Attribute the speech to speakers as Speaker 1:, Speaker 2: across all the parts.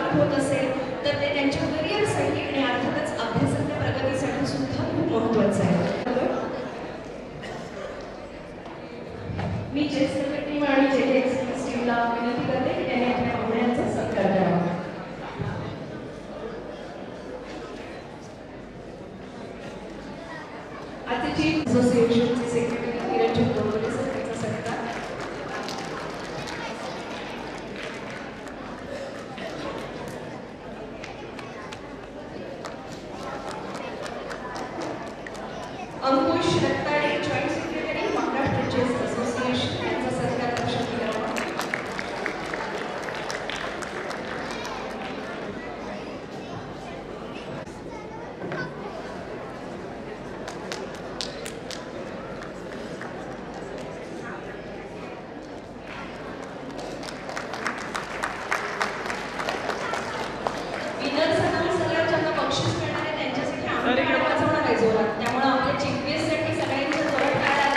Speaker 1: प्राप्त होत असेल तर ते त्यांच्या करिअरसाठी आणि अर्थातच अभ्यासाच्या प्रगतीसाठी सुद्धा खूप महत्त्वाचं आहे. मी ज्येष्ठ टीम आणि JKX टीमला विनंती करते की त्यांनी आपल्या पाहुण्यांचा सत्कार करावा. आजचे चीफ असोसिएशनचे सेक्रेटरी निरंजन गोडबोले सर यांचा सत्कार. Ankush Rattade joint secretary Maharashtra chess association यांचा सत्कार लक्षात करावा. विनर सन्मान सगळ्यात ज्यांना बक्षीस मिळणार आहे त्यांच्यासाठी आम्ही वाजवणार आहे जोरात. त्यामुळे आपल्या चीफ गेस्टसाठी सगळ्यांच्या जोरात टाळ्या.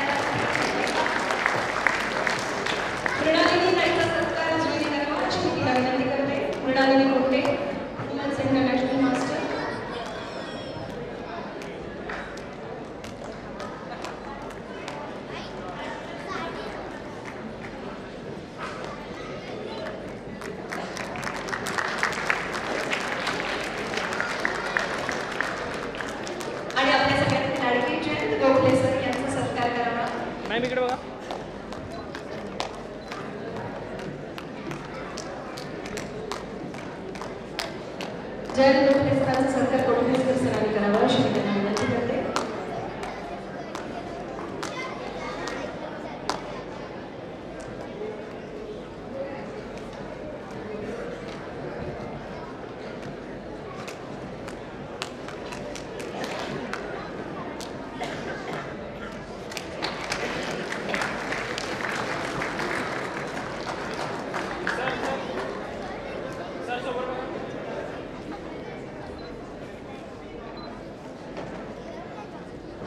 Speaker 1: मृणालिनी ताईचा सत्कार जुईने करावा अशी मी तिला विनंती करते. मृणालिनी कोटे वुमन्स इंटरनॅशनल मास्टर. आणि आपल्या सगळ्यांचे लाडके जयंत गोखले सर यांचा सत्कार करावा.
Speaker 2: मॅम इकडे बघा.
Speaker 1: जयंत गोखले सरांचा सत्कार कोटणीसकर सरांनी करावा अशी मी त्यांना विनंती करते.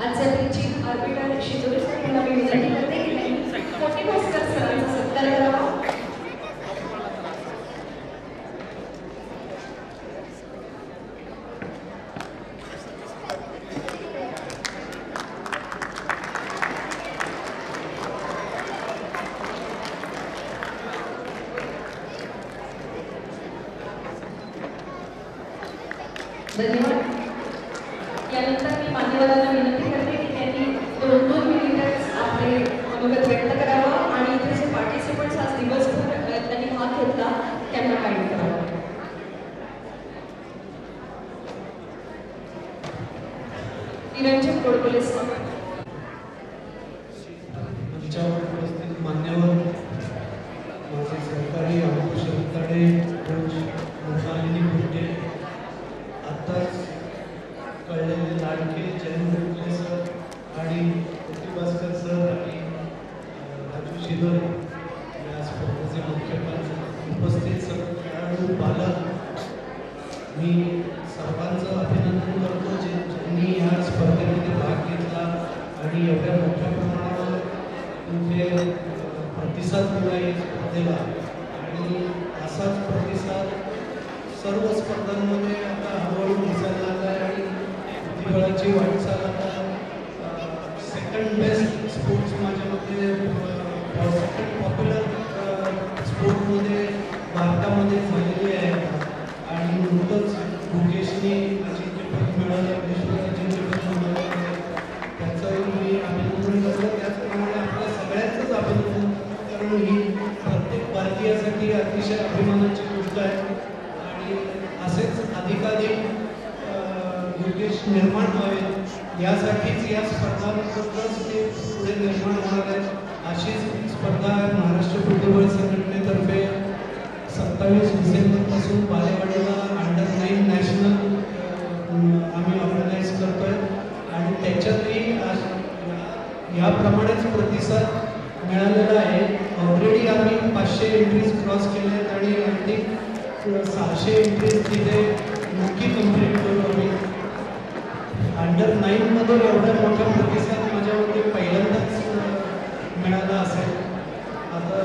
Speaker 1: आजचे चीफ आर्बिटर शिजोरी सर यांना मी विनंती करते की त्यांनी कोटणीसकर सरांचा सत्कार करावा. धन्यवाद. यानंतर मी मान्यवरांना विनंती करते की त्यांनी 2-2 मिनिटं आपले मनोगत व्यक्त करावं आणि इथे जे पार्टिसिपंट्स आज दिवसभर त्यांनी भाग घेतला त्यांना गाईड करावं. निरंजन गोडबोले सर.
Speaker 3: मंचावर उपस्थित मान्यवर, माझे सहकारी अंकुश रत्ताडे, मृणालिनी कोटे, आत्ताच कळलेले लाडके जयंत गोखले सर आणि भास्कर सर आणि राजू शिदोरे या स्पर्धेचे मुख्य उपस्थित सर्व खेळाडू बालक, मी सर्वांचं अभिनंदन करतो ज्यांनी या स्पर्धेमध्ये भाग घेतला आणि एवढ्या मोठ्या प्रमाणावर तुमचे प्रतिसाद दिला या स्पर्धेला. आणि असाच प्रतिसाद सर्व स्पर्धांमध्ये आता हळूहळू दिसायला लागला आहे आणि बुद्धिबळाची वाटचाल आता सेकंड बेस्ट स्पोर्ट्स माझ्या मते सेकंड पॉप्युलर स्पोर्टमध्ये भारतामध्ये झालेली आहे. आणि नुकतंच गुकेशने अजिंक्यपद मिळवलं, विश्व अजिंक्यपद मिळवलं, त्याचंही मी अभिनंदन करतो. त्याचप्रमाणे आपल्या सगळ्यांचंच अभिनंदन, कारण ही प्रत्येक भारतीयासाठी अतिशय अभिमानाची गोष्ट आहे. आणि असेच अधिकाधिक गुकेश निर्माण व्हावे यासाठीच या स्पर्धांबद्दलच ते पुढे निर्माण होणार आहेत. अशीच स्पर्धा महाराष्ट्र बुद्धिबळ संघटनेतर्फे 27 डिसेंबरपासून बालेवाडीला अंडर-9 नॅशनल आम्ही ऑर्गनाईज करतो आहे. आणि त्याच्यातही याप्रमाणेच प्रतिसाद मिळालेला आहे. ऑलरेडी आम्ही 500 एंट्रीज क्रॉस केल्या आहेत आणि आणखी 600 एंट्रीज तिथे नक्की कंप्लीट करू आम्ही. अंडर-9 मध्ये एवढा मोठा प्रतिसाद माझ्या मते पहिल्यांदाच मिळाला असेल. आता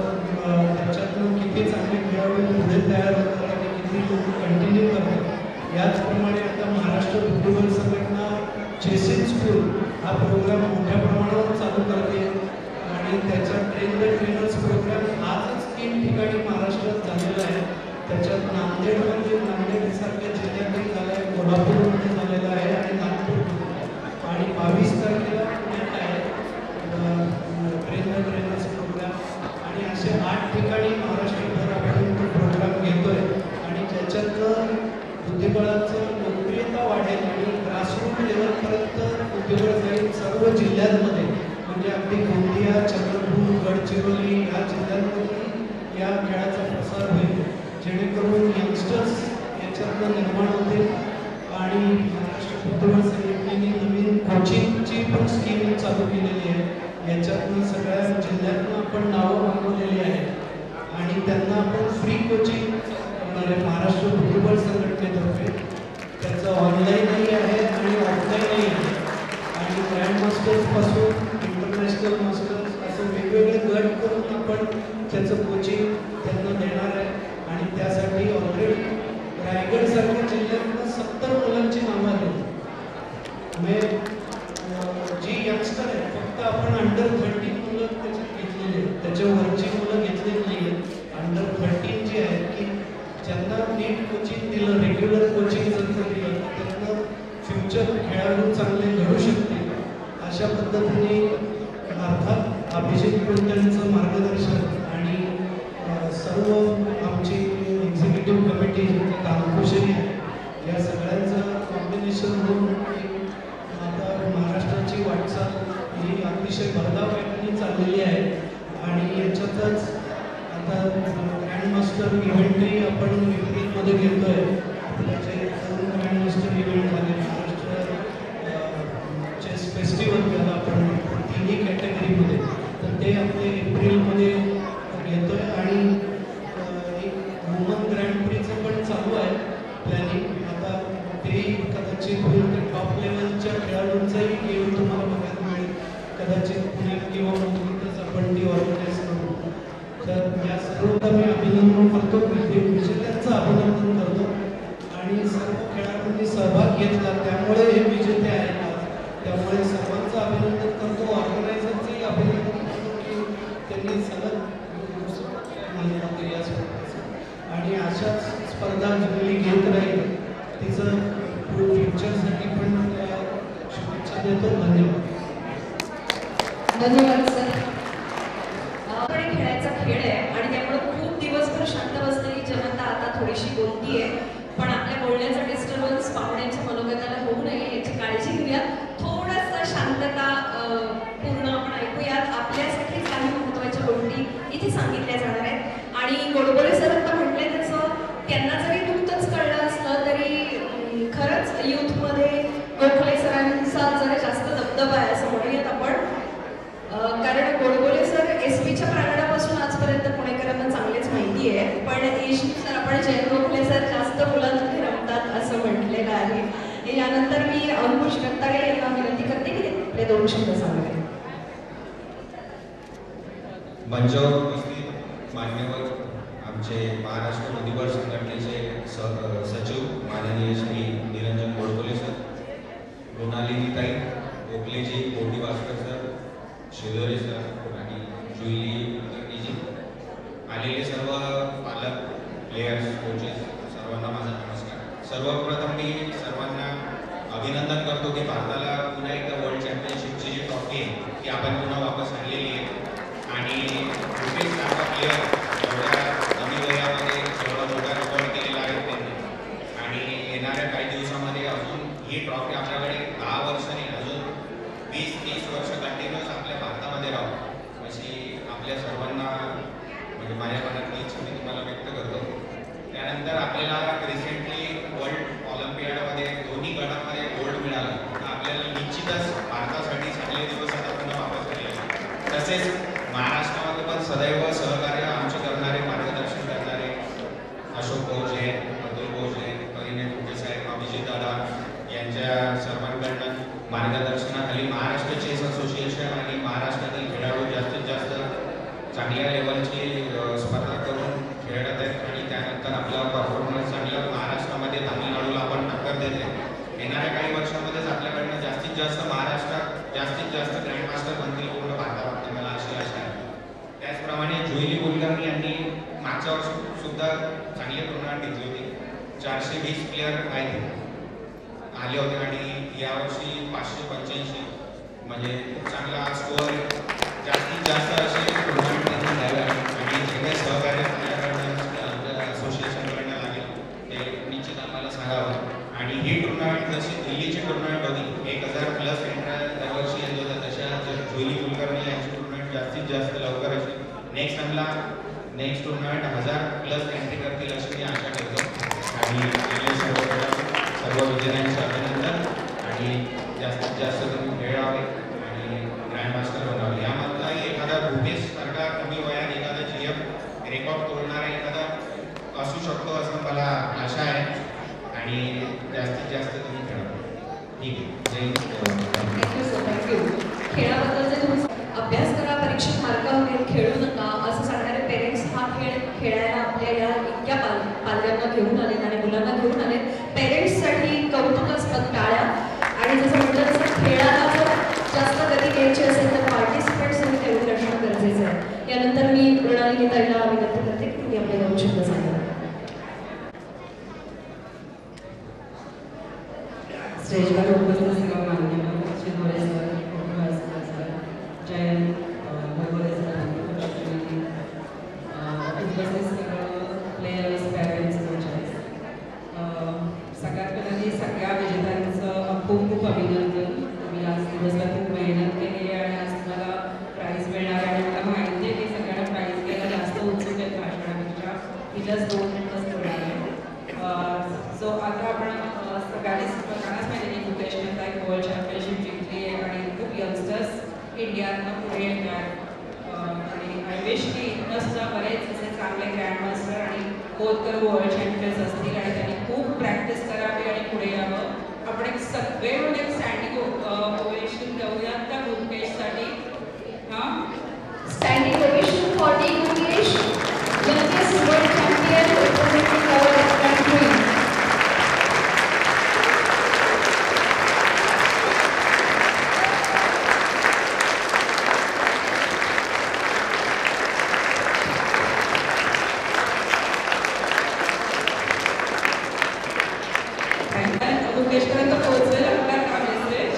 Speaker 3: त्याच्यातून किती चांगले खेळाडू पुढे तयार होतात आणि ती लोक कंटिन्यू करतात. याचप्रमाणे आता महाराष्ट्र बुद्धिबळ संघटना चेसिंग स्कूल हा प्रोग्राम मोठ्या प्रमाणावर चालू करते आणि त्याचा ट्रेन द ट्रेनर्स प्रोग्राम आजच 3 ठिकाणी महाराष्ट्रात झालेला आहे. त्याच्यात नांदेडसारख्या जिल्ह्यातही झाला आहे, कोल्हापूरमध्ये झालेला आहे आणि नागपूर आणि 22 तारखेला पुण्यात आहे ट्रेन द ट्रेनर्स प्रोग्राम आणि असे 8 ठिकाणी महाराष्ट्रभर आपण तो प्रोग्राम घेतोय आणि ज्याच्यातनं बुद्धिबळाचं लोकप्रियता वाढेल आणि ग्रासरूट लेवलपर्यंत बुद्धिबळ जाईल सर्व जिल्ह्यांमध्ये. म्हणजे अगदी गोंदिया, चंद्रपूर, गडचिरोली या जिल्ह्यांमध्ये या खेळाचा प्रसार होईल, जेणेकरून यंगस्टर्स याच्यातनं निर्माण होतील. आणि महाराष्ट्र बुद्धिबळ संघटनेने नवीन कोचिंगची पण स्कीम चालू केलेली आहे. याच्यातनं सगळ्या जिल्ह्यातनं आपण नावं मागवलेली आहेत आणि त्यांना आपण फ्री कोचिंग करणार आहे महाराष्ट्र बुद्धिबळ संघटनेतर्फे. त्याचं ऑनलाईनही आहे आणि ऑफलाईनही आहे आणि ग्रँड मास्टर्सपासून इंटरनॅशनल मास्टर्स असं वेगवेगळे गट करून आपण त्याचं कोचिंग त्यांना देणार आहे. आणि त्यासाठी ऑलरेडी रायगडसारख्या जिल्ह्यातनं 70 मुलांची नावं आली. म्हणजे जी यंगस्टर आहे फक्त आपण अंडर 13 मुलं त्याच्यात घेतलेली आहेत, त्याच्यावरची मुलं घेतलेली नाही आहेत. अंडर 13 जी आहेत की ज्यांना नीट कोचिंग दिलं, रेग्युलर कोचिंग जर दिलं त्यातनं फ्युचर खेळाडू चांगले घडू शकतील. अशा पद्धतीने अर्थात अभिजित कुलकर्णींचं मार्गदर्शन आणि सर्व आमची एक्झिक्युटिव्ह कमिटी कामकुशली या सगळ्यांचं कॉम्बिनेशन होऊन आता महाराष्ट्राची वाटचाल ही अतिशय भरधाव वेगाने चाललेली आहे. आणि याच्यातच आता ग्रँड मास्टर इव्हेंटही आपण एप्रिलमध्ये घेतोय. आपल्याचे 2 ग्रँड मास्टर इव्हेंट झाले. महाराष्ट्र चेस फेस्टिवल त्याला आपण 3ही कॅटेगरीमध्ये, तर ते आपले एप्रिलमध्ये घेतोय. आणि एक वुमन ग्रँड प्रीचं पण चालू आहे प्लॅनिंग. आता तेही कदाचित टॉप लेवलच्या खेळाडूंचाही गेम तुम्हाला बघायला मिळेल. कदाचित पुण्यात किंवा मुंबईतच आपण ती ऑर्गनाईज करू. तर या सर्वांचं मी अभिनंदन करतो, विजेत्यांचं अभिनंदन करतो. आणि सर्व खेळाडूंनी सहभाग घेतला त्यामुळे हे विजेते आहेत. त्यामुळे सर्वांचं अभिनंदन करतो. ऑर्गनायझरचंही अभिनंदन करतो की त्यांनी सलग मान्यता दिली या स्पर्धेचं आणि अशाच स्पर्धा जुळली घेत राहील. तिचं फ्युचरसाठी पण शुभेच्छा देतो. धन्यवाद.
Speaker 1: धन्यवाद सर. खेळायचा खेळ आहे आणि त्यामुळे खूप दिवसभर शांत बसलेली जनता आता थोडीशी बोलती आहे. पण आपल्या बोलण्याचा डिस्टर्बन्स पाहुण्यांच्या मनोगताला होऊ नये याची काळजी घेऊया. थोडासा शांतता पूर्ण आपण ऐकूयात. आपल्यासाठी काही महत्त्वाच्या गोष्टी इथे सांगितल्या जाणार आहेत. आणि गोडबोले सर आता म्हटले तसं त्यांना जरी नुकतंच कळलं असलं तरी खरंच यूथमध्ये गोखले सरांचा जरा जास्त दबदबा आहे असं म्हणूयात आपण. कारण गोडबोले सर एसपीच्या प्रांगणापासून आजपर्यंत पुणेकरांना चांगलेच माहिती आहे. पण एजनुसार आपण जयंत गोखले सर जास्त मुलांमध्ये रमतात असं म्हटलेलं आहे. यानंतर मी अंकुश रत्ताळे यांना विनंती करते की आपले 2 शब्द सांगावे.
Speaker 2: मंचावर उपस्थित मान्यवर आमचे महाराष्ट्र बुद्धिबळ संघटनेचे सचिव माननीय श्री निरंजन गोडबोले सर, मृणालिनीताई गोखलेजी, कोटी भास्कर सर, शिदोरे सर आणि जुईली कुलकर्णीजी, आलेले सर्व पालक, प्लेयर्स, कोचेस, सर्वांना माझा नमस्कार. सर्वप्रथम मी सर्वांना अभिनंदन करतो की भारताला पुन्हा एकदा वर्ल्ड चॅम्पियनशिपची जी ट्रॉफी आहे ती आपण पुन्हा वापस आणलेली आहे. आणि क्रिकेट सारखा प्लेयर एवढ्या कमी वयामध्ये एवढा मोठा रेकॉर्ड केलेला आहे त्यांनी. आणि येणाऱ्या काही दिवसामध्ये अजून ही ट्रॉफी आपल्याकडे 10 वर्ष नाही, अजून 20-30 वर्ष कंटिन्युअस आपल्या भारतामध्ये राहू अशी आपल्या सर्वांना म्हणजे माझ्या मनातली इच्छा मी तुम्हाला व्यक्त करतो. त्यानंतर आपल्याला रिसेंटली वर्ल्ड ऑलिम्पियाडमध्ये दोन्ही गटामध्ये गोल्ड मिळाला. आपल्याला निश्चितच भारतासाठी चांगले दिवस आता पुन्हा वापस आले. तसेच महाराष्ट्रामध्ये पण सदैव सहकार्य आमचे करणारे, मार्गदर्शन करणारे अशोक भोजे, अतुल भोजे, परिणय कुटेसाहेब, अभिजित दादा यांच्या सर्वांकडनं मार्गदर्शनाखाली महाराष्ट्र चेस असोसिएशन आणि महाराष्ट्रातील खेळाडू जास्तीत जास्त चांगल्या लेवलची स्पर्धा करून खेळत आहेत आणि त्यानंतर आपला परफॉर्मन्स आणि जास्त महाराष्ट्रात जास्तीत जास्त ग्रँडमास्टर बनतील पूर्ण भारतामध्ये, मला अशी आशा आहे. त्याचप्रमाणे जुईली कुलकर्णी यांनी मागच्या वर्षी सुद्धा चांगली टुर्नामेंट घेतली होती. 420 प्लेयर आले होते आणि यावर्षी 585, म्हणजे खूप चांगला स्कोअर आहे. जास्तीत जास्त असे टुर्नामेंट त्यांनी घ्यावे आणि जे काही सहकार्य आपल्याकडनं आमच्या असोसिएशनकडनं लागेल ते निश्चित आम्हाला सांगावं. आणि ही टुर्नामेंट जशी दिल्लीची टुर्नामेंट होती, 1000+ एंट्र्या दरवर्षी येत होत्या, तशा जुईली कुलकर्णी यांची टुर्नामेंट जास्तीत जास्त लवकर अशी नेक्स्ट टुर्नामेंट 1000+ एंट्री करतील अशी मी आशा करतो. आणि सर्व विजयांचे अभिनंदन आणि जास्तीत जास्त तुम्ही खेळावे आणि ग्रँडमास्टर बनावे. यामधलाही एखादा भूपेश सारखा कमी वयात एखादा GF रेकॉर्ड तोडणारा एखादा असू शकतो असं मला आशा आहे. आणि जास्तीत जास्त तुम्ही खेळा. ठीक आहे.
Speaker 1: Thank you sir, thank you. खेळाबद्दलचे तुम्ही अभ्यास करा, परीक्षेत मार्क वगैरे खेळू नका असं सांगणारे पेरेंट्स हा खेळ खेळायला आपल्या या इतक्या पालकांना घेऊन आलेत आणि मुलांना घेऊन आलेत. पेरेंट्ससाठी कौतुकास्पद टाळ्या. आणि जसं म्हटलं तसं खेळाला जर जास्त गती घ्यायची असेल तर पार्टिसिपेंट्सनी तेवढे असणं गरजेचं आहे. यानंतर मी मृणालिनी ताईला विनंती करते की तुम्ही आपले 2 शब्द सांगा.
Speaker 4: स्टेजवर उपस्थित सर्व मान्यवर शिंदोरे सर, सर, जयंत भोगोले सर, उपस्थित सर्व प्लेयर्स, पॅरेंट्स, कोचेस, सगळ्यात पहिल्यांदा सगळ्या विजेत्यांचं खूप खूप अभिनंदन. तुम्ही आज दिवसभर खूप मेहनत केली आणि आज तुम्हाला प्राईज मिळणार आहे. मला माहिती आहे की सगळ्यांना प्राईज घ्यायला जास्त उत्सुक आहेत भाषणापेक्षा. ही जस्ट 2 मिनिटच होणार आहे. सो आता आपण सगळ्यांनाच माहिती की मुकेश मेहता एक वर्ल्ड चॅम्पियनशिप जिंकली आहे आणि खूप यंगस्टर्स इंडियातनं पुढे येतात. आणि आय विश की इथनं सुद्धा बरेच असे चांगले ग्रँडमास्टर आणि कोतकर वर्ल्ड चॅम्पियन्स असतील आणि त्यांनी खूप प्रॅक्टिस करावी आणि पुढे यावं. आपण एक सगळे म्हणजे एक स्टँडिंग ओवेशन देऊयात त्या मुकेशसाठी. हां,
Speaker 1: standing ovation for D Mukesh, youngest world champion representing our country.
Speaker 4: मुकेशपर्यंत पोहोचलेलं आपला हा मेसेज.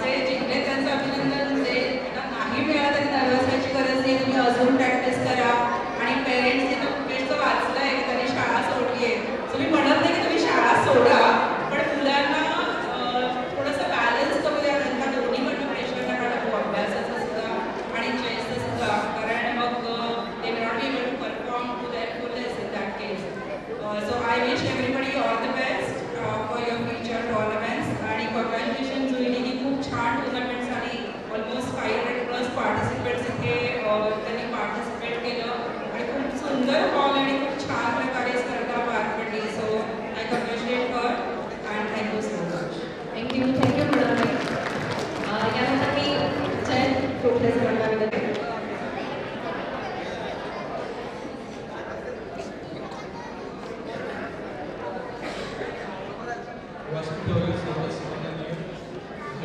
Speaker 4: जे जिंकले त्यांचं अभिनंदन. जे नाही मिळालं तरी नर्वस व्हायची गरज नाही. तुम्ही अजून प्रॅक्टिस करा. आणि पेरेंट्स तिथं मुकेशचं वाचलं आहे की त्यांनी शाळा सोडली आहे. सो मी म्हणत नाही की तुम्ही शाळा सोडा, पण मुलांना थोडंसं बॅलन्स करूया. त्यांना दोन्हीकडनं प्रेशर नका टाकू, अभ्यासाचं सुद्धा आणि चेसचं सुद्धा. कारण मग they may not be able to perform to their fullest in that case. So I wish everybody all the best for your future tournaments. आणि कॉंग्रॅच्युलेशन जुईली की खूप छान टुर्नामेंट झाली. ऑलमोस्ट 500+ पार्टिसिपेंट्स इथे त्यांनी पार्टिसिपेट केलं आणि खूप सुंदर हॉल आणि खूप छान प्रकारे स्पर्धा पार पडली. So I congratulate her and thank you so much.
Speaker 1: Thank you Mrunali. यानंतर मी जयंत कोठले सरांना विनंती करते.
Speaker 3: व्यासपीठावरील सर्व सन्माननीय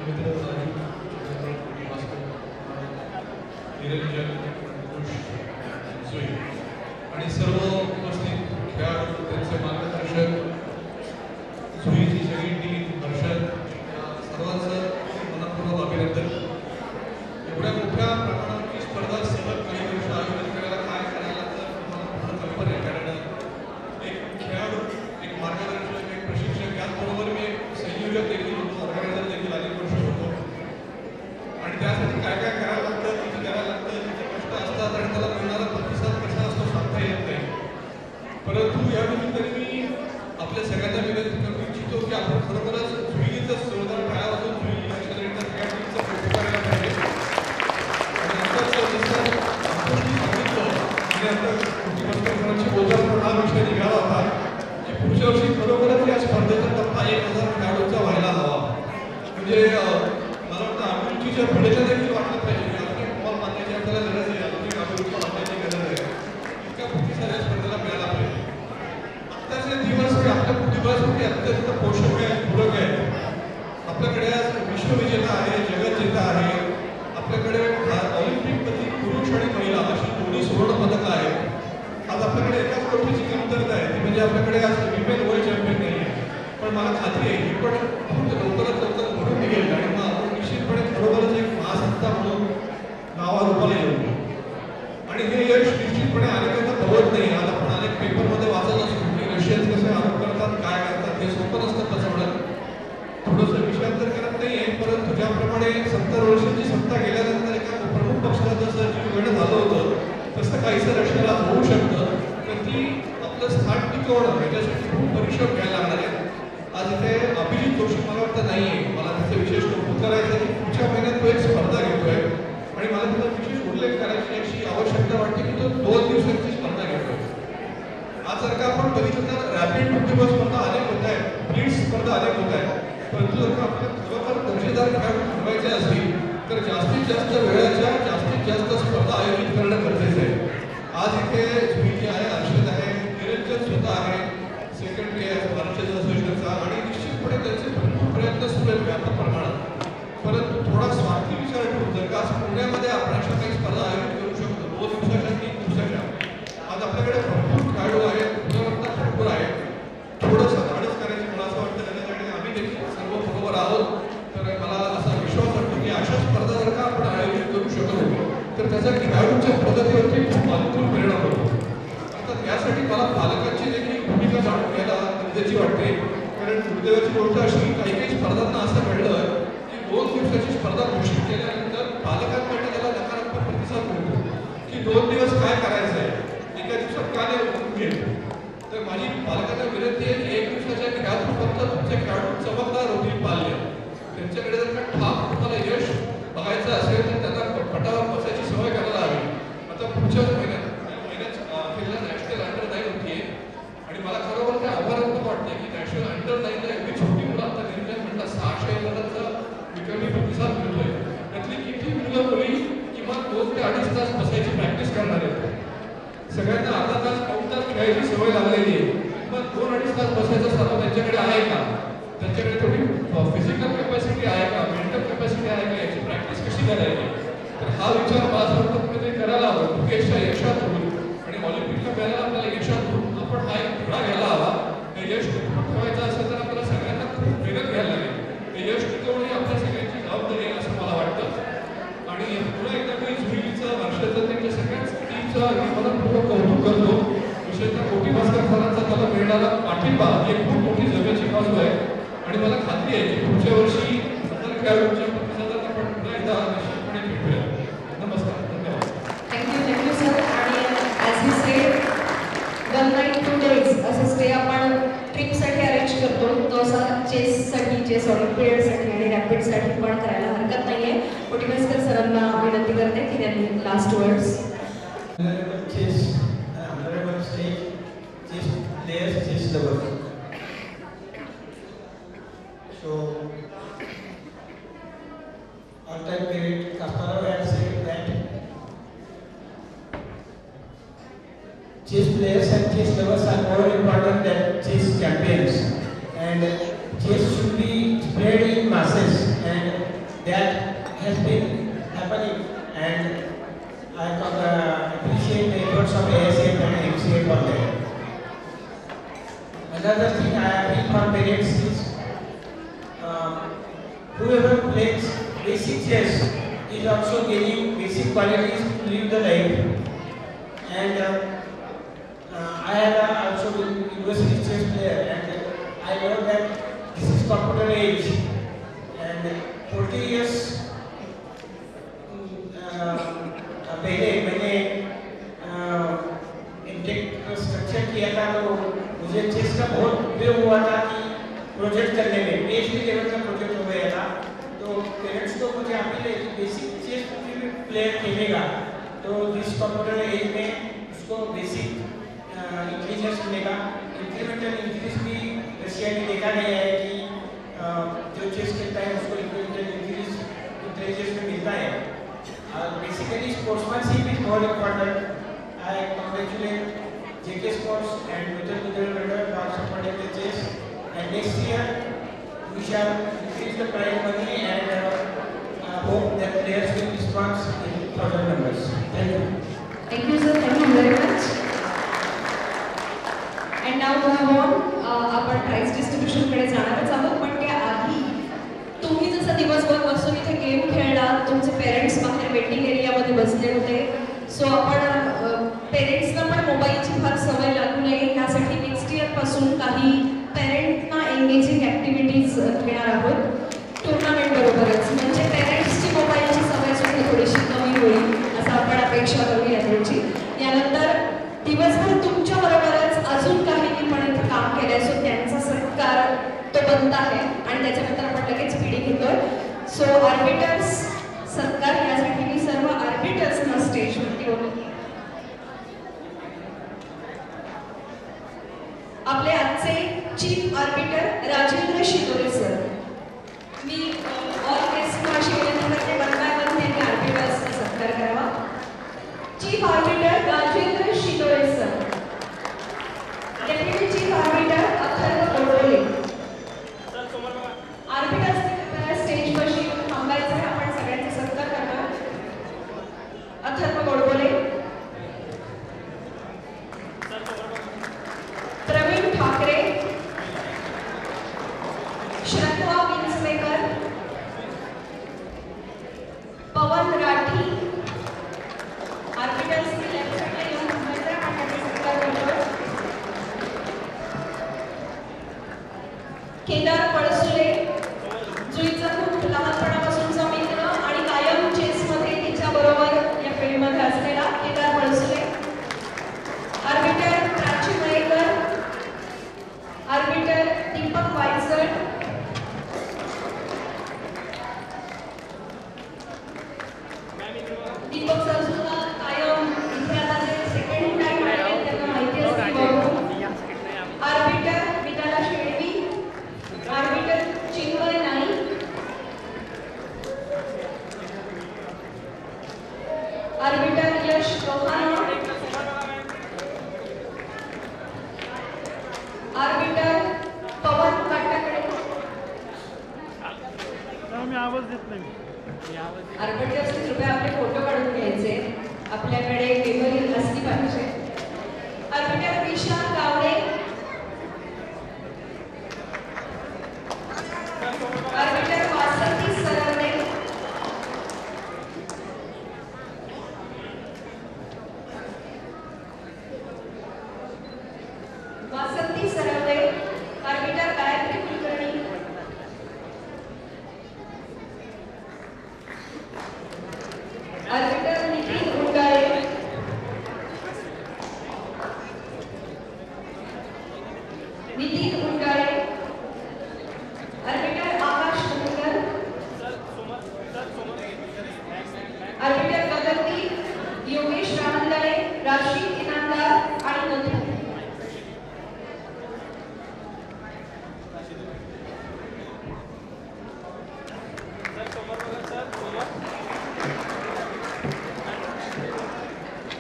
Speaker 3: मित्र निरंजन, जुई आणि सर्व उपस्थित खेळाडू, त्यांचे मार्गदर्शक, जुईची सगळी टीम, हर्षद, सर्वांचं मनपूर्वक अभिनंदन. एवढ्या मोठ्या प्रमाणावरची स्पर्धा सलग काही वर्ष आयोजित करायला काय करायला तर मला कल्पना आहे. कारण एक खेळाडू, एक मार्गदर्शक, एक प्रशिक्षक, याचबरोबर मी एक संयोजक देखील होतो, ऑर्गनायझर देखील अनेक वर्ष होतो. आणि त्यासाठी काय काय करावं लागतं, किती करावं लागतं, किती कष्ट असतात आणि त्याला मिळणारा प्रतिसाद कसा असतो सांगता येत नाही. परंतु या निमित्ताने मी आपल्या सगळ्यांना विनंती करू इच्छितो की आपण खरोखरच जुईलीचं जोरदार टाळ्या वाजवून जुईली लक्षात त्या टीमचं कौतुक करायला पाहिजे. आणि आताच जसं आपण सांगितलं की आता दिवसभराची बोलताना हा विषय निघाला होता की पुढच्या वर्षी खरोखरच या स्पर्धेचा टप्पा 1000 खेळाडूंचा व्हायला हवा. म्हणजे मला वाटतं अभिरुचीच्या पुढेच्या देखील वाटलं पाहिजे की आपण बॉल बांधायची आपल्याला गरज आहे, अजून अभिरुची बांधायची गरज आहे. इतका प्रतिसाद या स्पर्धेला मिळाला पाहिजे. आत्ताचे दिवस हे आपल्या दिवस अत्यंत पोषक आहेत, पूरक आहेत. आपल्याकडे आज विश्वविजेता आहे, जगज्जेता आहे, आपल्याकडे ऑलिम्पिकमध्ये पुरुष आणि महिला अशी दोन्ही सुवर्ण पदकं आहेत. आज आपल्याकडे एकाच गोष्टीची कमतरता आहे, ती म्हणजे आपल्याकडे आज विमेन वर्ल्ड चॅम्पियन नाही आहे. पण मला खात्री आहे ही पण खूप लवकरात लवकर भरून निघेल आणि मग आपण निश्चितपणे खरोखरच एक महासत्ता म्हणून नावारूपाला येऊ. आणि हे यश निश्चितपणे अनेकांना कळत नाही. आज आपण अनेक पेपरमध्ये वाचत असतो की रशियन्स कसे आरोप करतात, काय करतात, हे सोपं नसतं पचवणं. थोडंसं विषयांतर करत नाही आहे, परंतु ज्याप्रमाणे 70 वर्षांची सत्ता गेल्यानंतर एका प्रमुख पक्षाला जसं जीवघेणं झालं होतं तसं काहीसं रशियाला होऊ शकतं. तर ती आपलं स्थान टिकवणं याच्यासाठी खूप परिश्रम घ्यायला लागणार आहे. आज इथे अभिजित जोशी मला वाटतं नाही आहे, मला त्याचं विशेष कौतुक करायचं की पुढच्या महिन्यात तो एक स्पर्धा घेतोय आणि मला त्याचा विशेष उल्लेख करायची अशी आवश्यकता वाटते की तो 2 दिवसांची स्पर्धा घेतोय. आज जर का आपण बघितलं तर रॅपिड बुद्धिबळ स्पर्धा अनेक होत आहेत, ब्लिट्झ स्पर्धा अनेक होत आहेत, परंतु जर का आपल्याला खरोखर दर्जेदार खेळ ठरवायचे असतील तर जास्तीत जास्त वेळाच्या जास्तीत जास्त स्पर्धा आयोजित करणं गरजेचं आहे. आज इथे जुई जी आहे, अर्षद आहे, निरंजन स्वतः आहे, सेक्रेटरी आहे भारतीय असोसिएशनचा आणि निश्चितपणे त्याचे भरपूर प्रयत्न सुरू आहेत व्यापक प्रमाणात. परंतु थोडा स्वार्थी विचार ठेवून जर का आज पुण्यामध्ये आपण अशा काही स्पर्धा आयोजित करू शकतो 2 दिवसाच्या 3 दिवसाच्या, आज आपल्याकडे भरपूर खेळाडू आहेत, गुणवत्ता भरपूर आहे, थोडंसं धाडस करायची मला असं वाटतं त्याच्यासाठी आम्ही देखील सर्व बरोबर आहोत. तर मला असा विश्वास वाटतो की अशा स्पर्धा जर का आपण आयोजित करू शकलो तर त्याचा खेळाडूंच्या प्रगतीवरती खूप अनुकूल परिणाम होतो. आता त्यासाठी मला पालकांची देखील भूमिका जाणून घ्यायला गरजेची वाटते. कारण दुर्दैवाची गोष्ट अशी काही काही स्पर्धांना असं घडलं की 2 दिवसाची स्पर्धा घोषित केल्यानंतर पालकांकडनं त्याला नकारात्मक प्रतिसाद मिळतो की 2 दिवस काय करायचं आहे, एका दिवसात का नाही उठून घेतो. तर माझी पालकांना विनंती आहे की 1 दिवसाच्या खेळातून फक्त तुमचे खेळाडू चमकदार होतील पाल्य. त्यांच्याकडे जर का ठाम तुम्हाला यश बघायचं असेल तर त्यांना पटावर बसायची सवय करायला हवी. आता पुढच्याच महिन्यात अखेरला नॅशनल अंडर 9 होतीये आणि मला खरोखर ते आव्हानात्मक वाटते की नॅशनल अंडर 9 ला एवढी छोटी मुलं आता निर्णय म्हणतात 600 मुलांचा विक्रमी प्रतिसाद मिळतोय. त्यातली किती मुलं मुली किमान 2 ते 2.5 तास बसायची प्रॅक्टिस करणार आहेत. सगळ्यांना अर्धा तास पाऊण तास खेळायची सवय लागलेली आहे, पण 2-2.5 तास बसायचा सराव त्यांच्याकडे आहे का, त्यांच्याकडे थोडी फिजिकल कॅपॅसिटी आहे का, मेंटल कॅपॅसिटी आहे का, याची प्रॅक्टिस कशी करायची. तर हा विचार मला असं वाटतं तुम्ही ते करायला हवं. मुकेशच्या यशात होईल आणि ऑलिम्पिकला पहिल्यांदा आपल्याला यशात होऊन आपण हा एक धडा घ्यायला हवा. हे यश ठेवायचं असेल तर आपल्याला सगळ्यांना खूप मेहनत घ्यायला लागेल. हे यश टिकवणे आपल्या सगळ्यांची जबाबदारी आहे असं मला वाटतं. आणि पुन्हा एकदा मी जुईचं वर्षाचं त्यांच्या सगळ्याच टीमचं अगदी मनपूर्वक कौतुक करतो. विशेषतः कोटी भास्कर सरांचा त्याला मिळणारा पाठिंबा ही खूप मोठी जगाची बाजू आहे आणि मला खात्री आहे की पुढच्या वर्षी सदर खेळाडूंच्या प्रतिसादात आपण पुन्हा एकदा निश्चितपणे भेटूया. नमस्कार, धन्यवाद.
Speaker 1: Thank you sir. आणि as you said 1 night 2 days असं स्टे आपण ट्रिपसाठी अरेंज करतो. तो असा चेससाठी, चेस ऑलिम्पियाडसाठी आणि रॅपिडसाठी पण करायला हरकत नाही आहे. कोटी भास्कर सरांना विनंती करते की त्यांनी last words.
Speaker 5: chess players, chess lovers. So, all-time great Kasparov had said that chess players and chess lovers are more important than chess champions, and chess should be spread in masses, and that has been happening. And I appreciate the efforts of ASF and MCA for that. Another thing I feel for parents is whoever plays basic chess is also gaining basic qualities to live the life. And I have also been university chess player, and I know that this is computer age, and 40 years पहले मैंने intake structure KIA था, तो मुझे chess का बहुत उपयोग हुआ था कि प्रोजेक्ट करने में PhD लेवल का प्रोजेक्ट हो गया था. तो पेरेंट्स को मुझे अपील है कि बेसिक चेस प्लेयर खेलेगा तो इस कंप्यूटर एज में उसको बेसिक इंटेलिजेंस मिलेगा. इंक्रीमेंटल इंक्रीज भी रशिया में देखा गया है कि जो चेस खेलता है उसको इंक्रीमेंटल इंटेलिजेंस में मिलता है. Basically, sportsmanship is more important. I congratulate JK Sports and Mithun for supporting the chess. And next year, we shall increase receives the prize money and hope that players will respond in 1,000 numbers. Thank you.
Speaker 1: Thank you, sir. Thank you very much. And now move on. आपण price distribution कडे जाणारच आहोत, पण त्याआधी तुम्ही जसं दिवसभर बसून इथे गेम खेळला, तुमचे पेरेंट्स बाहेर वेटिंग एरियामध्ये बसले होते. सो आपण पेरेंट्सना पण मोबाईलची फार सवय लागू नये यासाठी नेक्स्ट इयर पासून काही पेरेंट्सना एंगेजिंग ऍक्टिव्हिटीज घेणार आहोत टुर्नामेंट बरोबरच. म्हणजे पेरेंट्सची मोबाईलची सवय सुद्धा थोडीशी कमी होईल असं आपण अपेक्षा करूया त्याची. यानंतर दिवसभर तुमच्या बरोबरच अजून काही पण इथे काम केलंय, सो त्यांचा सत्कार तो बनत आहे आणि त्याच्यानंतर आपण लगेच पिढी घेतोय. सो आर्बिटर्स सत्कार यासाठी मी सर्व आर्बिटर्सना स्टेजवरती बोलवते. आपले आजचे chief arbiter Rajendra Shitore sir. मी ऑल गेस्टना अशी विनंती करते वन बाय वन त्यांनी आर्बिटर्सचा सत्कार करावा. Chief arbiter Rajendra Shitore sir. Deputy chief arbiter Atharva Godbole. आर्बिटर्सने कृपया स्टेजपाशी थांबायचं आहे, आपण सगळ्यांचा सत्कार करणार. अथर्व गोडबोले, प्रवीण ठाकरे, श्रद्धा विंचमेकर, पवन राठी. आर्बिटर्सने लेफ्ट साईडला येऊन थांबायचं आहे, आपण त्याचा सत्कार करतो. केदार पळसुले, जुईचा खूप लहानपणापासूनचा मित्र आणि कायम चेसमध्ये तिच्या बरोबर या फील्डमध्ये असलेला Kedar Palsule. Arbiter Prachi Mayekar, arbiter Deepak Waichad, Deepak sir सुद्धा कायम इथे आता जे सेकंड टाइम आले त्यांना माहिती असते बघून. Arbiter Vidala Shelvi, arbiter Chinmay Naik, arbiter Yash Rohana, arbiter Pawan Katakade.
Speaker 6: आवाज देत नाही.
Speaker 1: आर्बिटर्सने कृपया आपले फोटो काढून घ्यायचे, आपल्याकडे मेमरी असली पाहिजे. Arbiter Vishal Gawade, arbiter Vasanti Sarwade, Vasanti Sarwade, arbiter Gayatri Kulkarni, arbiter Nitin Undale, Nitin Undale, arbiter Akash Dhangar, arbiter Gagandeep, Yogesh Ramandale, Rashid Inamdar आणि मधु.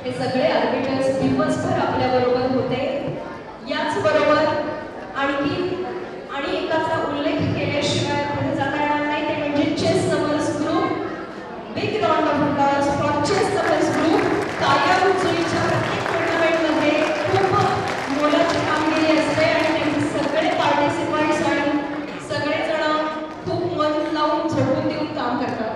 Speaker 1: हे सगळे आर्बिटर्स दिवसभर आपल्या बरोबर होते. याच बरोबर आणि एकाचा उल्लेख केल्याशिवाय पुढे जाता येणार नाही, ते म्हणजे chess lovers group. Big round of applause for chess lovers group. कायम जुईच्या प्रत्येक टुर्नामेंटमध्ये खूप मोलाची कामगिरी असते आणि त्यांचे सगळे पार्टिसिपंट्स आणि सगळेजण खूप मन लावून झोपून देऊन काम करतात.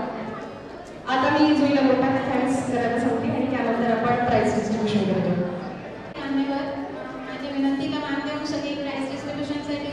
Speaker 1: आता मी जुईला मोठा थँक्स करायला सांगते आणि त्यानंतर आपण प्राइज डिस्ट्रीब्युशन करतो.
Speaker 7: मान्यवर, माझ्या विनंतीला मान देऊन सगळे प्राइज डिस्ट्रीब्युशनसाठी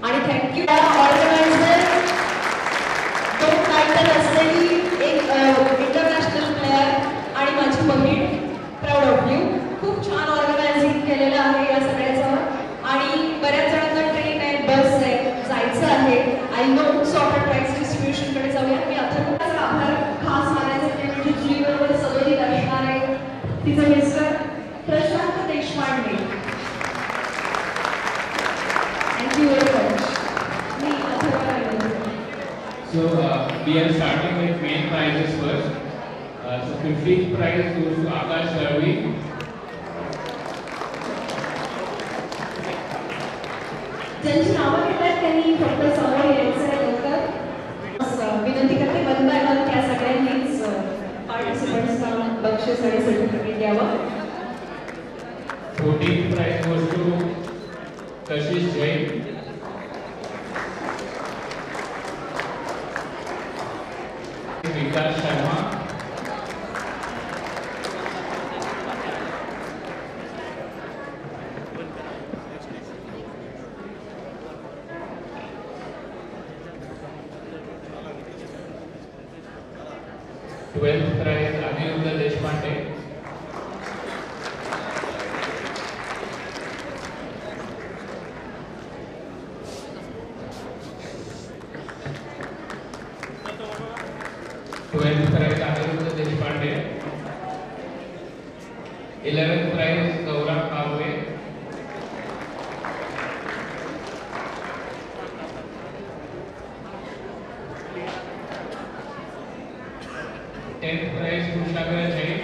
Speaker 1: आणि थँक्यू ऑर्गनायझर दोन टायटल असलेली एक इंटरनॅशनल प्लेयर आणि माझी बहीण प्राऊड ऑफ यू. खूप छान ऑर्गनायझिंग केलेलं आहे या सगळ्याचं आणि बऱ्याच जणांना ट्रेन आहे बस आहे जायचं आहे. आय नो सो आपण प्राईस डिस्ट्रीब्युशनकडे जाऊया. मी अथर्वचा आभार खास मानायचे ते म्हणजे जुरीबरोबर सदोदित असणार आहे तिचे mister Prashant Deshpande. Thank you very much. मी अथर्वला
Speaker 7: So we are starting with main prizes first. So 50th prize goes to Akash Ravi.
Speaker 1: ज्यांची नावं घेतात त्यांनी फक्त समोर यायचं आहे लवकर. विनंती करते बंद आहे त्या सगळ्यांनीच पार्टिसिपंट्सना बक्षीस आणि सर्टिफिकेट द्यावं.
Speaker 7: 14th prize goes to Kashish Jain. Vikas Sharma. 12th prize Aniruddha Deshpande. 12th prize Aniruddha Deshpande. 11th prize Gaurav Kavle. 10th prize Kushagra Jain.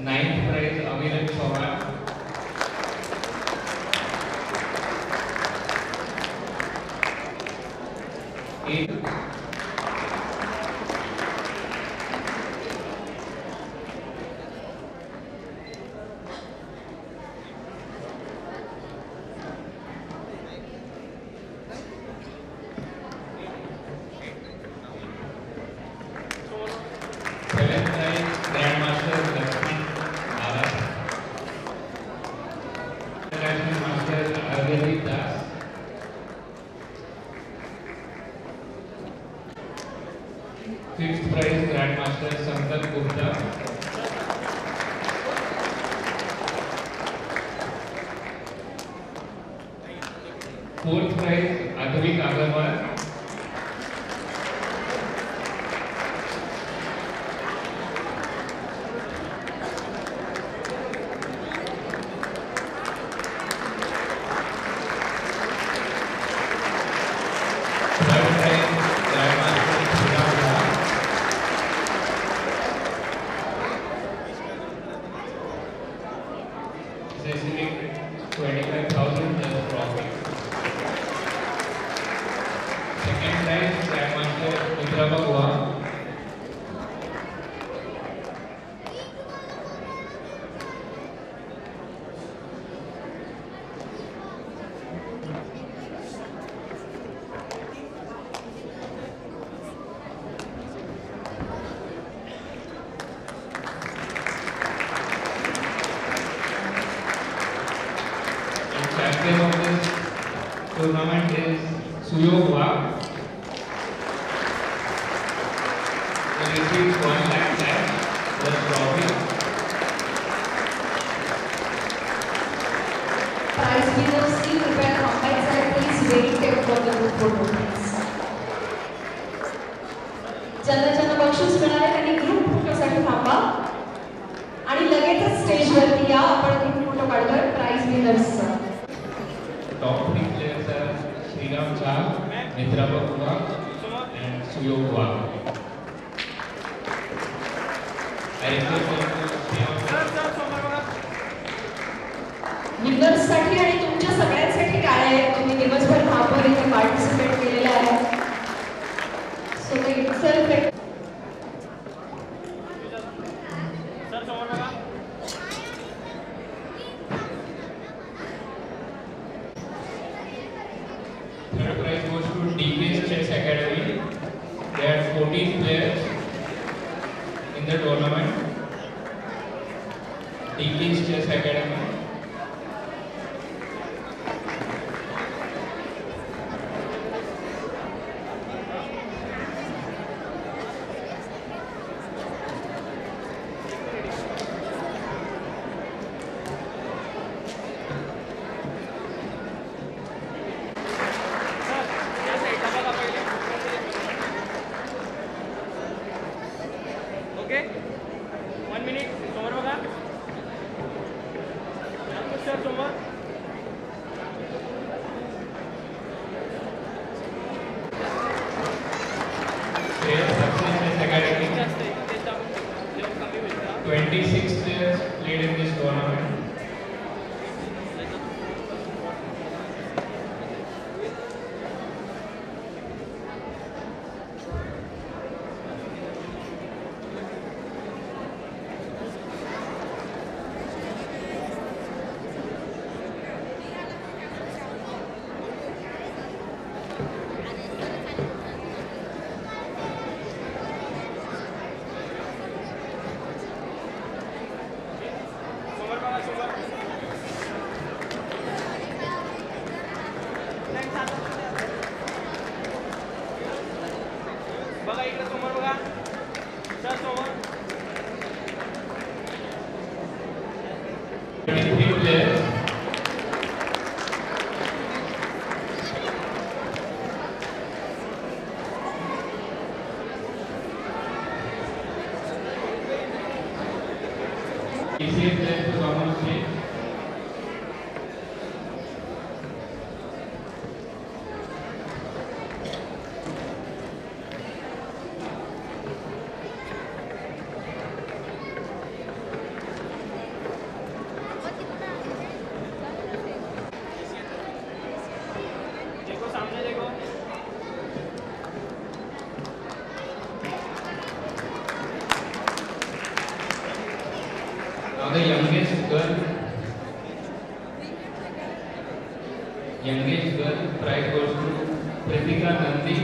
Speaker 7: 9th prize Aviran Chauhan. 8th Grandmaster Lakshman Aras. International Master Arvind Das. 5th prize Grandmaster Sankalp Gupta. 4th prize Advik Agarwal. 3rd prize Grandmaster Sriram Jha. 25,000 plus trophy. 2nd prize Grandmaster Mitra Bhagwan. 'The champion of this tournament is Suyog Wag. He received 1 lakh cash plus trophy.
Speaker 1: Prize winners in prepare थांबायचं आहे. Please wait for the group photo please. ज्यांना बक्षीस मिळाले त्यांनी group फोटोसाठी थांबा आणि लगेचच स्टेजवरती या. आपण ग्रुप फोटो काढतोय price विनर्सचा.
Speaker 7: Top 3 players are Sriram Jha, Mitra Bhagwan and Suyog Wag. I request them to stay on.
Speaker 1: विनर्ससाठी आणि तुमच्या सगळ्यांसाठी टाळ्या आहेत. तुम्ही दिवसभर धावपळ इथे पार्टिसिपेट केलेलं आहे. सो ते itself
Speaker 7: Third prize goes to 14 players in the tournament. Dickey's Chess Academy.
Speaker 6: Okay 1 minute समोर बघा सर समोर
Speaker 7: Chess Academy.
Speaker 6: जास्त आहे ते कमी होईल
Speaker 7: 26 players played in this tournament.
Speaker 6: समोर बघा समोर बघा इकडे समोर बघा सर समोर
Speaker 7: 23 players. TCA players to come on stage.
Speaker 6: देखो सामने देखो
Speaker 7: Now the youngest girl prize goes to Pritika Nandi.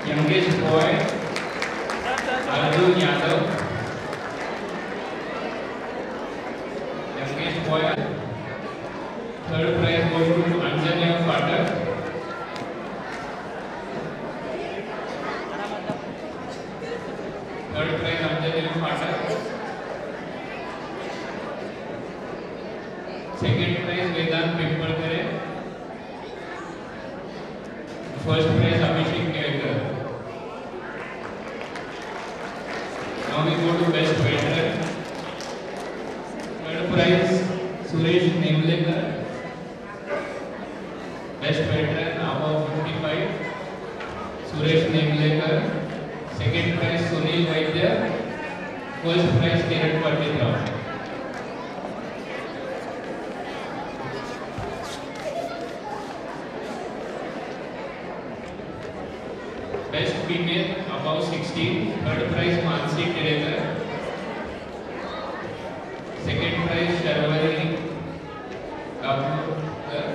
Speaker 7: Youngest boy Arjun Yadav. Youngest boy. Third prize goes to Anjanya Patak. Third prize Anjanya Patak. Second prize Vedant Pimpalkare. First prize Abhishek Nevekar. Now we go to best veteran. Third prize Suresh Nemlekar. Best veteran above 55 Suresh Nemlekar. Second prize Sunil Vaidya. First prize Kiran Pandit. Best female above 16. Third prize Mansi Tirekar. Second prize Sharvari Kapurkar.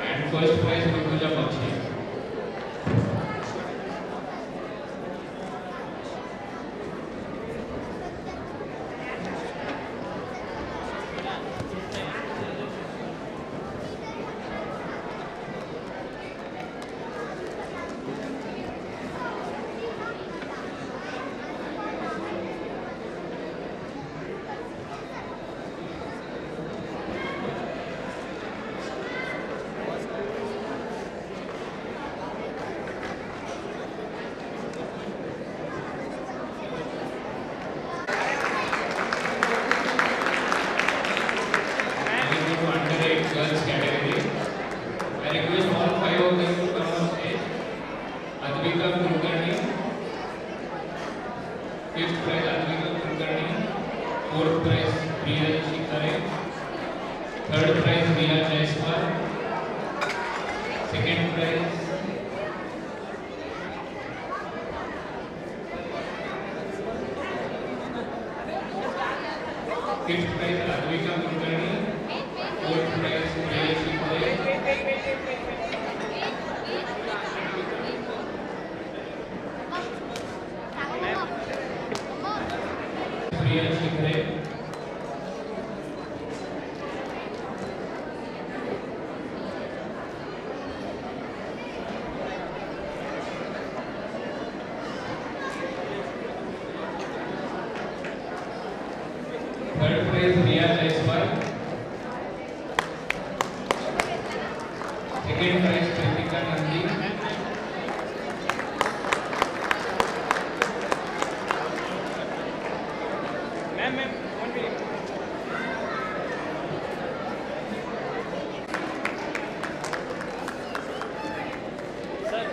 Speaker 7: And first prize Rutuja Bakshi. Girls category. I request all 5 of them to come on stage. Advika Kulkarni. 5th prize Advika Kulkarni. 4th prize Priya Shikhare. 3rd prize Riya Jaiswal. 2nd prize Fifth prize Advika Kulkarni. Fourth prize Priya Shikle. Priya Shikle. Third prize Riya Jaiswal. Second prize Kritika Nandi.
Speaker 6: Ma'am 1 minute sir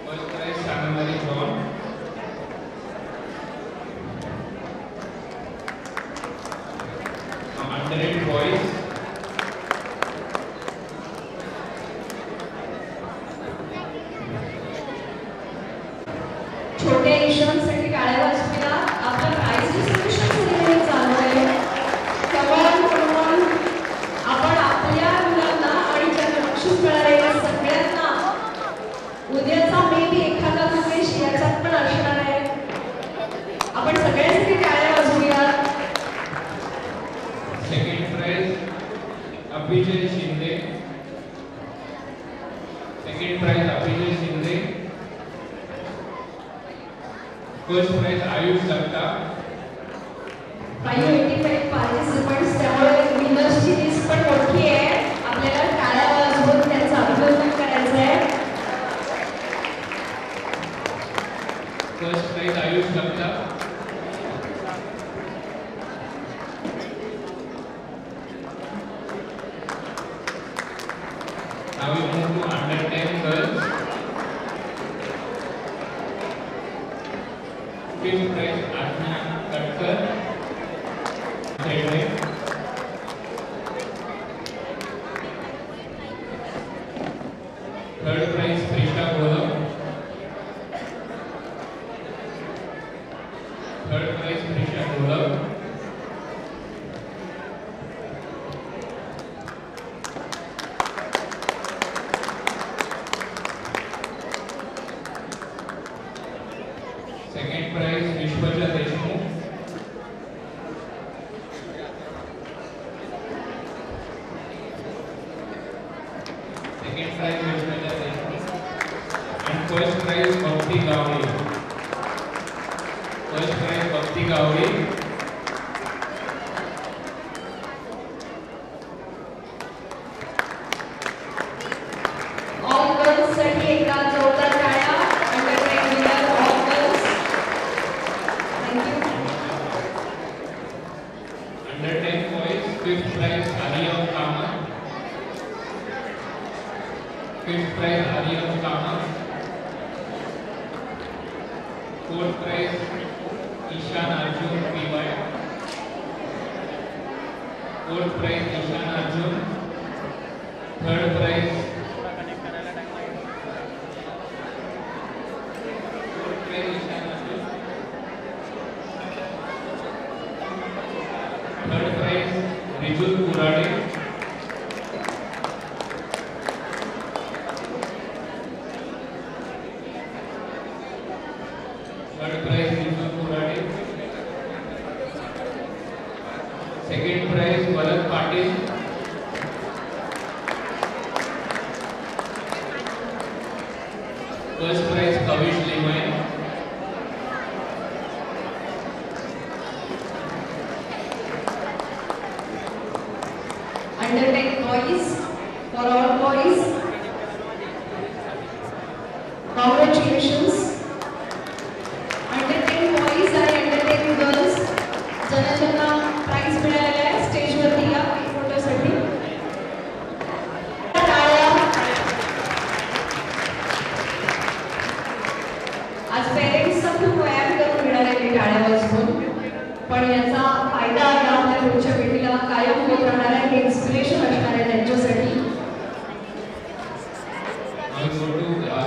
Speaker 7: First prize Sanamari John. Under-8 boys.
Speaker 1: छोट्या यशांसाठी टाळ्या वाजविला. आपलं price distribution ceremony चालू आहे. म्हणून आपण आपल्या मुलांना आणि ज्या बक्षीस मिळालेल्या सगळ्यांना उद्याचा मे बी एखादा उमेश याच्यात पण असणार आहे. आपण सगळ्यांसाठी टाळ्या वाजवूया.
Speaker 7: Second prize Abhijay Shinde. Second prize Abhijay Shinde. First prize Ayush Datta.
Speaker 1: 585 participants, त्यामुळे विनर्सची लिस्ट पण मोठी आहे. आपल्याला टाळ्या वाजवून त्यांचं अभिनंदन करायचं आहे.
Speaker 7: First prize Ayush Datta. Now we move to under-10 girls. Fifth prize Ajna Katkar. Third prize Prisha Golam. Third prize Prisha Golam. Second prize Vishwaja Deshmukh. Second prize Vishwaja Deshmukh. And first prize Bhakti Gawri. First prize Bhakti Gawri.
Speaker 1: All girls साठी एकदा जोरदार टाळ्या. Under ten winner all girls. Thank you.
Speaker 7: Under-10 boys, fifth prize Ariyam Kama. Fifth prize Ariyam Kama. Fourth prize Ishan Arjun PY. Fourth prize Ishan Arjun. Third prize
Speaker 6: थोड़ा connect करायला time लागेल.
Speaker 7: Fourth prize Ishan Arjun. Third prize Rijul Kurade. Third prize Rijul Kurade. Second prize Bharat Patil. First prize Kavish Limai.
Speaker 1: अंडर-10 boys, for all boys. Congratulations. Under-10 boys आणि under-10 girls ज्यांना price मिळालेला आहे स्टेजवरती या फोटोसाठी. टाळ्या. आज पेरेंट्सचा खूप व्यायाम करून मिळालेली टाळ्या वाजवून, पण याचा फायदा या आपल्या पुढच्या पिढीला कायम होत राहणार आहे. हे इन्स्पिरेशन असणार आहे त्यांच्यासाठी.
Speaker 7: Now we go to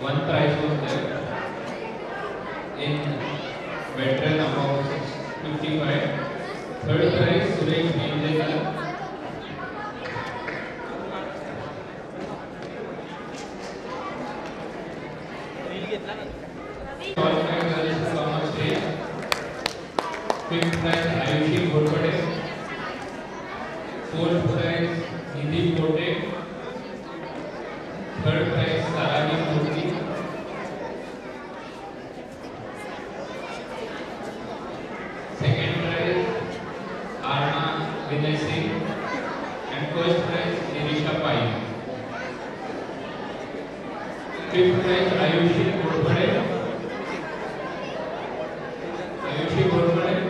Speaker 7: one prize was there in veteran above 55. Third prize Suresh Nenjekar. All five girls come on stage. Fifth prize Ayushi Ghorpade. Fourth prize Nidhi Kote. Third prize Sarani Murthy. Second prize Arna Vinay Singh. And first prize Nirisha Pai. Fifth prize Ayushi Ghorpade. Ayushi Ghorpade.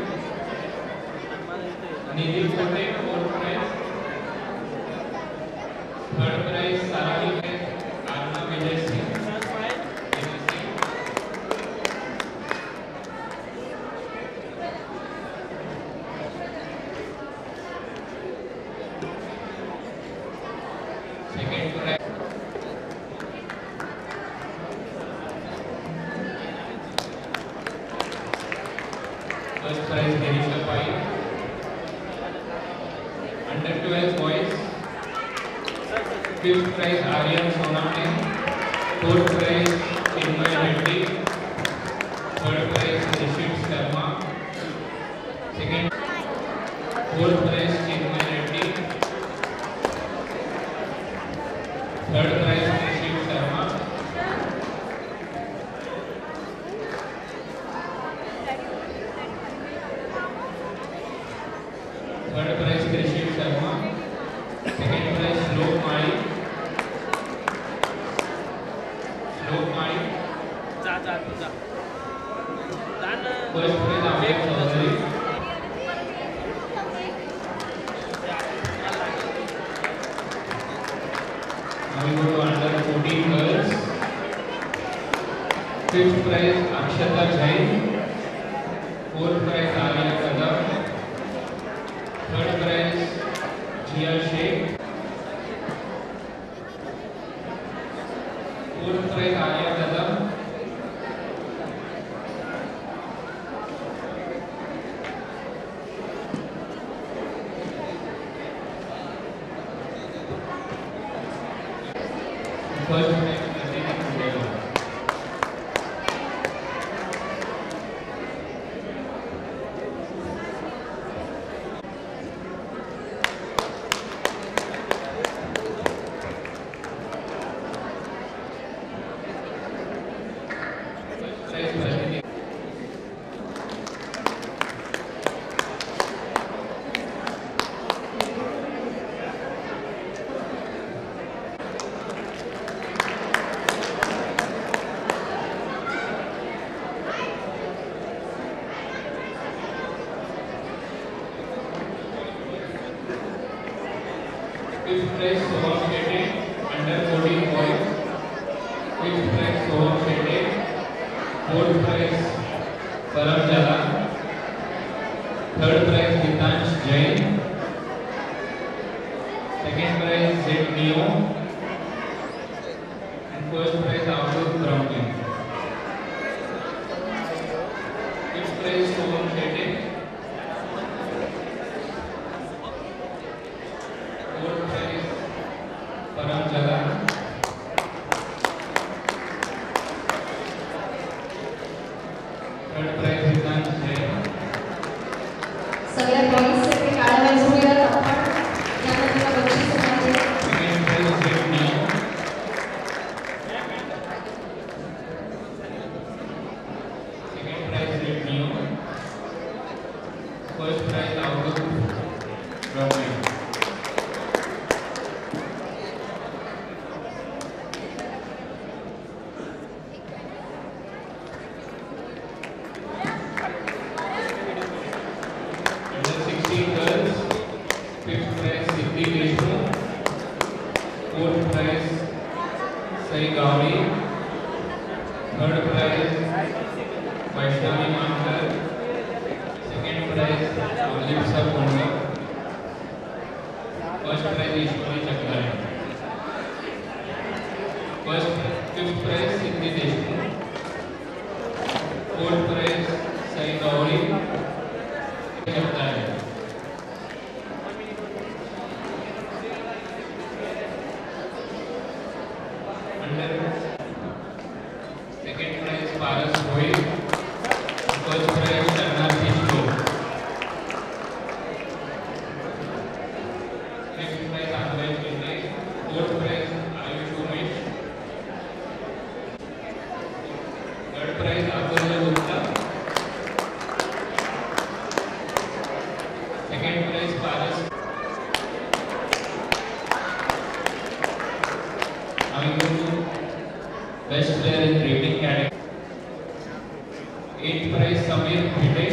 Speaker 7: Nidhi Kote. Fourth prize. Third prize Sarani Arna Vinay Singh. Second prize first prize Nirisha Pai. Under 12 boys. Fifth prize Aryan Sonamne. Fourth prize Chinmay Reddy. Third prize Rishit Sharma. Fourth prize Chinmay Reddy. Third prize Rishit Sharma. Third prize Rishit Sharma. Second prize Lok Mali. First prize Amir Chaudhary. Now we go to under 14 girls. Fifth prize Akshata Jain. Fourth prize Alia Kadam. Third prize Jia Sheikh. Fourth prize Alia Kadam. First prize Pratik Kundela. First prize Pratik. Fifth prize Soham Shetty, under 14 boys. Fifth prize Soham Shetty. Fourth prize Param Jala. Third prize Gitansh Jain. Second prize Zed Neo. And first prize Avadut Brahmi. Fifth prize Soham Shetty. Fourth prize Param Jala. Third prize Gitansh Jain.
Speaker 1: सगळ्या बॉईजसाठी टाळ्या वाजवूयात आपण. यानंतर बक्षीस आहे.
Speaker 7: Second prize Zed Neo. Second prize Zed Neo. First prize Avadut Brahmi. Under 16 girls. Fifth prize Siddhi Deshmukh. Fourth prize Sai Gauri. Third prize Vaishnavi Mankar. Second prize Lipsa Ponga. First prize Ishwari Chakrani. Fifth prize Siddhi Deshmukh. Fourth prize Sai Gauri. Paras Rohit. First prize Sharnarthi Shlok. Fifth prize Abhay Shinde. Fourth prize Ayush Umesh. Third prize Atulya Gupta. Second prize Paras. Best player in reading category. 8th prize Samir Phite.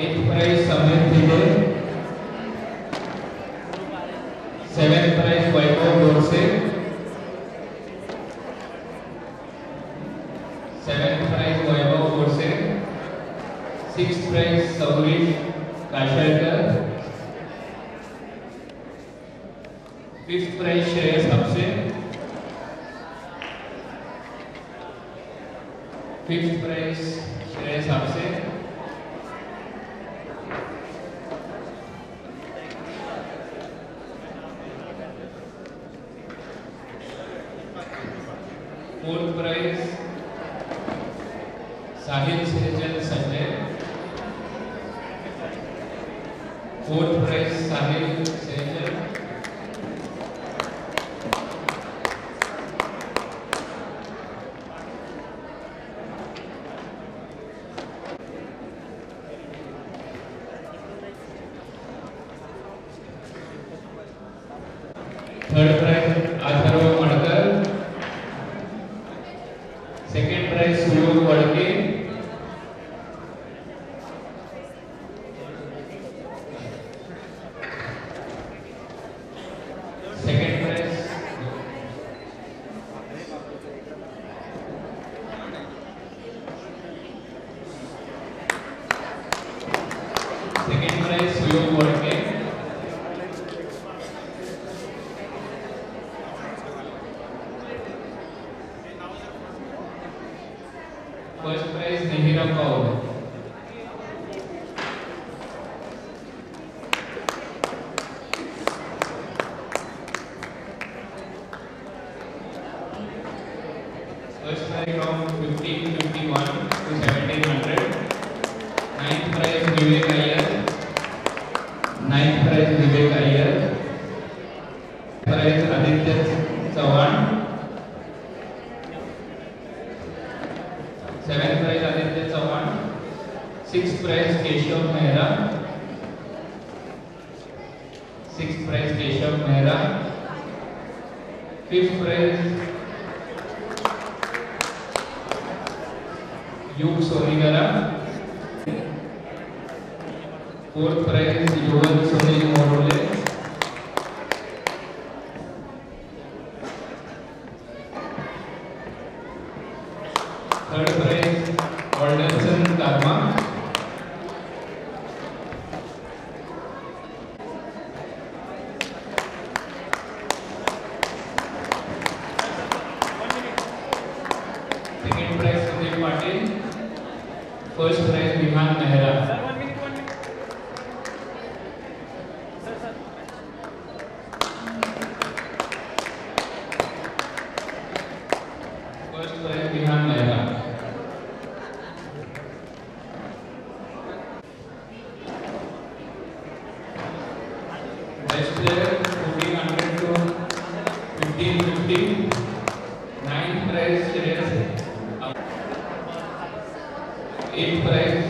Speaker 7: 8th prize Samir Phite. 7th prize Vaibhav Dorse. 7th prize Vaibhav Dorse. 6th prize Saurish Kasharkar. 5th prize Shreyas Hapse. 5th prize Shreyas Hapse. 4th prize Sahil Sejal Sanjay. 4th prize Sahil Sejal. Third prize Atharva Madkar. Second prize Suyog Wadke. Second prize Suyog Wadke. First prize Nihira Kaur. First prize from 1551 to 1700. Ninth prize Vivek Iyer. Ninth prize Vivek Iyer. Prize Aditya Chavan. 7th prize Aditya Chavan. 6th prize Keshav Mehra. 6th prize Keshav Mehra. 5th prize Yug Sonigara. 4th prize Yuval Sunil Morole. 3rd prize Alderson Karma. 2nd prize Sunil Patil. 1st prize Vihan Mehra.
Speaker 6: Sir, 1 minute, 1 minute. Sir.
Speaker 7: First prize Vihan Mehra. Best player 1400 to 1550. 9th prize Shreyas. 8th prize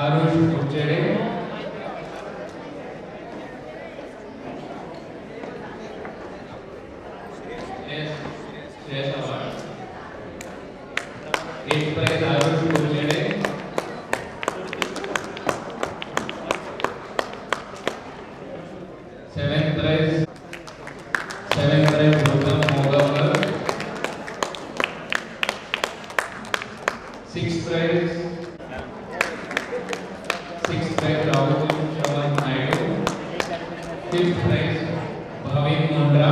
Speaker 7: Arush Uchede. 8th prize Arush Uchede. 7th prize Gautam Mogavkar. 6th prize Rahul Chavan Naidu. 5th prize Bhavin Mundra.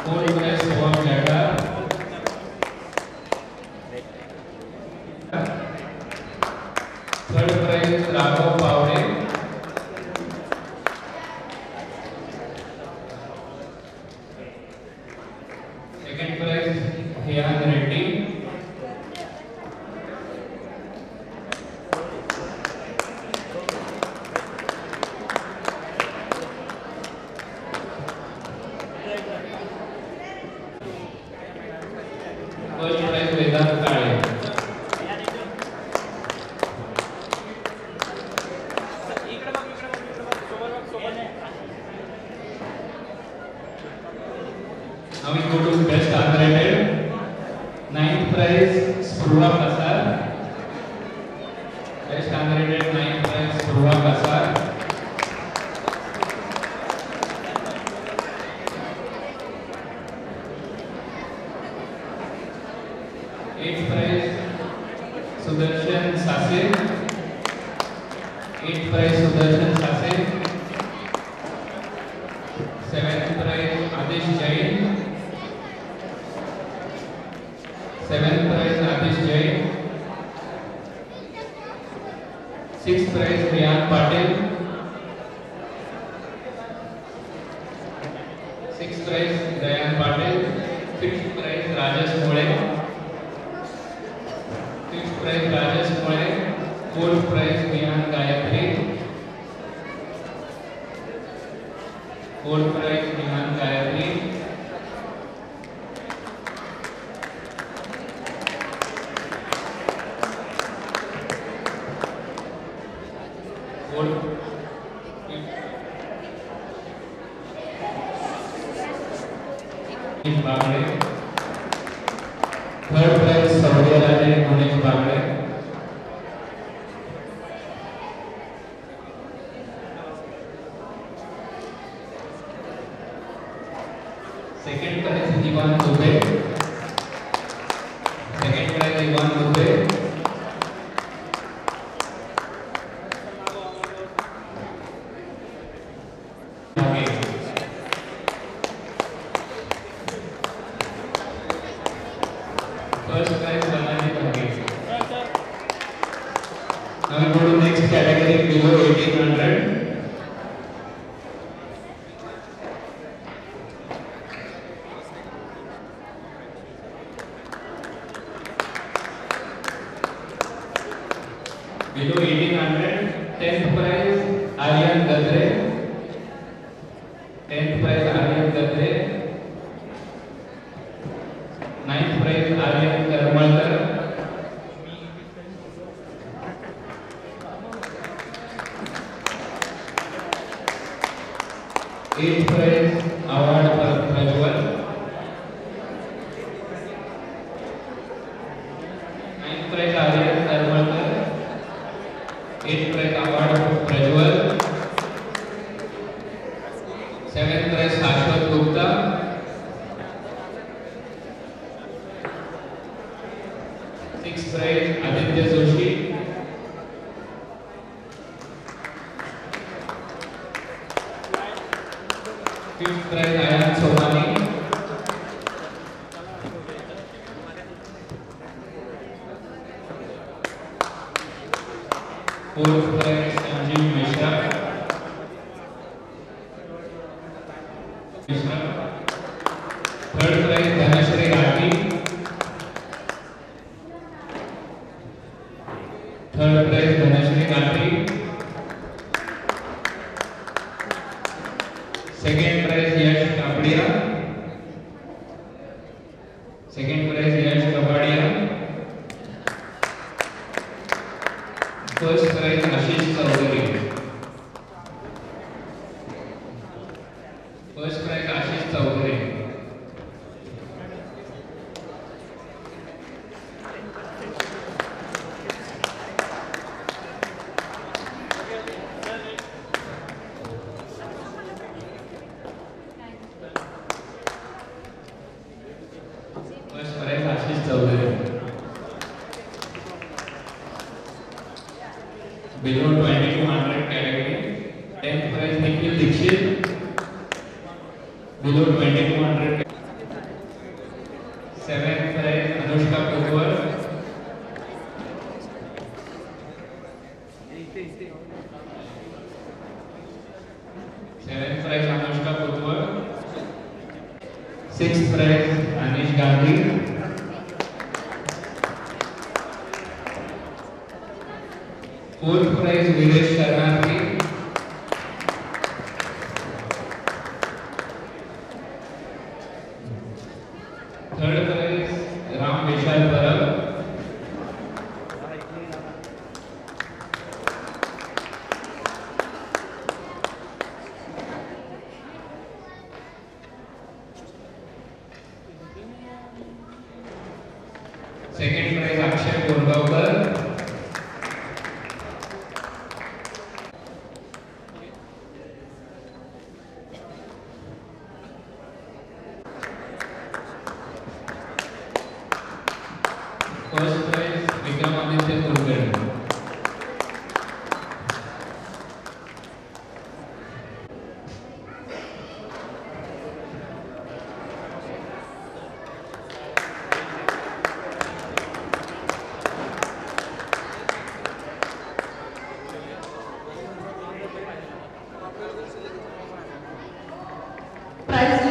Speaker 7: 4th prize Soham Jadar. 3rd prize Raghav Pavde. 4th first prize Vedant Kale. Now we go to best unrated. 9th prize Spruha Kasar. Best unrated 9th prize Spruha Kasar. 8th prize Sudarshan Sase. 8th prize Sudarshan Sase. 7th prize Adish Jain. 7th prize Adish Jain. 6th prize Riyan Patil. 6th prize Riyan Patil. 5th prize Rajesh Mole. 5th prize Rajesh Mole. 4th prize Vihan Gayatri. 4th prize Vihan Gayatri. 4th Bagre. 3rd prize Saurya Munesh Bagre. 2nd prize Ivan Dubey. 2nd prize Ivan Dubey. First prize Balaji Bhage. Now we go to next category below 1800. Below 1800, 10th prize Aryan Gadre. 10th prize Aryan Gadre. 9th prize Aryan Karmalkar. 8th prize award for Prajwal. 9th prize Aryan Karmalkar. 8th prize award for Prajwal. 7th prize Shashwat Gupta. 6th prize Aditya Joshi. 5th prize Ayan Somani. 4th prize Sanjeev Mishra. 3rd prize Dhanashri Rathi. 3rd prize Dhanashri Rathi. 2nd prize Yash Kapadia. 2nd prize Yash Kapadia. 1st prize Ashish Chaudhary. 1st prize Ashish Chaudhary. First prize Ashish Chaudhary. Below 2200 category, 10th prize Nikhil Dixit. Below 2200. 7th prize Anushka Purwar. 7th prize Anushka Purwar. 6th prize Anish Gandhi. 4th prize Viresh Karnarki. 5th Third prize Ram Vishal Parab. Second prize Akshay Kurgaonkar. First prize Vikramaditya Kulkarni.
Speaker 1: Price